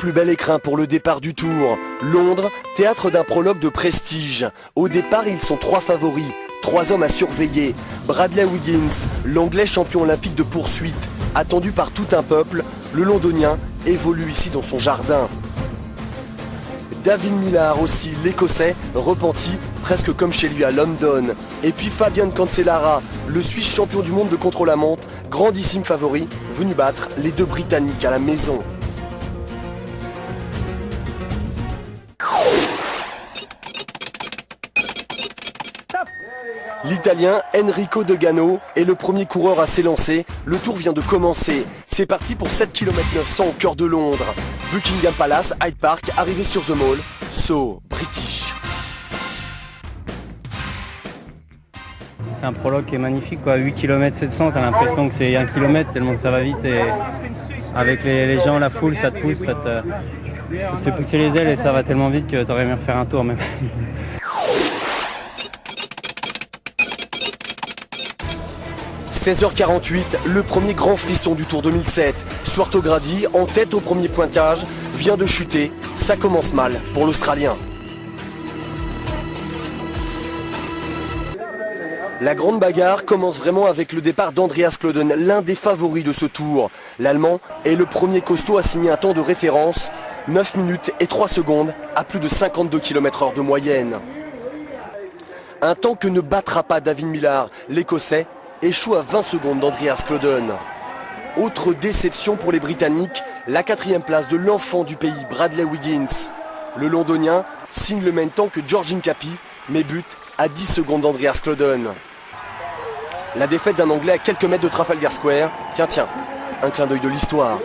plus bel écrin pour le départ du Tour. Londres, théâtre d'un prologue de prestige. Au départ, ils sont 3 favoris, 3 hommes à surveiller. Bradley Wiggins, l'anglais champion olympique de poursuite, attendu par tout un peuple, le londonien évolue ici dans son jardin. David Millar aussi, l'écossais, repenti, presque comme chez lui à London. Et puis Fabian Cancellara, le Suisse champion du monde de contre-la-montre, grandissime favori, venu battre les 2 Britanniques à la maison. L'Italien Enrico Degano est le premier coureur à s'élancer. Le tour vient de commencer. C'est parti pour 7 km 900 au cœur de Londres. Buckingham Palace, Hyde Park, arrivé sur The Mall. So British. C'est un prologue qui est magnifique, quoi. 8 km 700, t'as l'impression que c'est 1 km tellement que ça va vite. Et avec les gens, la foule, ça te pousse, ça te fait pousser les ailes et ça va tellement vite que t'aurais aimé refaire un tour même. 16h48, le premier grand frisson du Tour 2007. Stuart O'Grady, en tête au premier pointage, vient de chuter. Ça commence mal pour l'Australien. La grande bagarre commence vraiment avec le départ d'Andreas Klöden, l'un des favoris de ce Tour. L'Allemand est le premier costaud à signer un temps de référence, 9 minutes et 3 secondes à plus de 52 km/h de moyenne. Un temps que ne battra pas David Millar, l'Écossais, échoue à 20 secondes d'Andreas Klöden. Autre déception pour les Britanniques, la 4e place de l'enfant du pays, Bradley Wiggins. Le Londonien signe le même temps que George Hincapie, mais bute à 10 secondes d'Andreas Klöden. La défaite d'un Anglais à quelques mètres de Trafalgar Square. Tiens, un clin d'œil de l'histoire.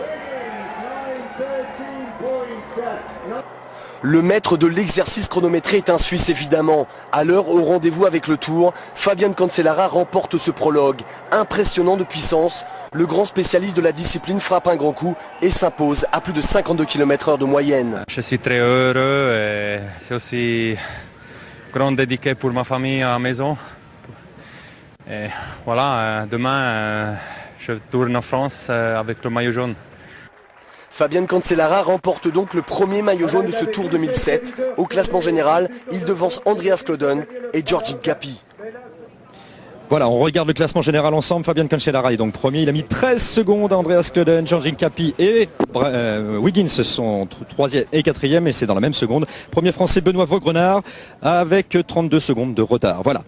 Le maître de l'exercice chronométré est un Suisse évidemment. À l'heure au rendez-vous avec le Tour, Fabian Cancellara remporte ce prologue. Impressionnant de puissance, le grand spécialiste de la discipline frappe un grand coup et s'impose à plus de 52 km/h de moyenne. Je suis très heureux et c'est aussi grand dédié pour ma famille à la maison. Et voilà, demain je tourne en France avec le maillot jaune. Fabian Cancellara remporte donc le premier maillot jaune de ce Tour 2007. Au classement général, il devance Andreas Klöden et George Hincapie. Voilà, on regarde le classement général ensemble. Fabian Cancellara est donc premier. Il a mis 13 secondes à Andreas Klöden, George Hincapie et Wiggins sont 3e et 4e et c'est dans la même seconde. Premier français Benoît Vaugrenard avec 32 secondes de retard. Voilà.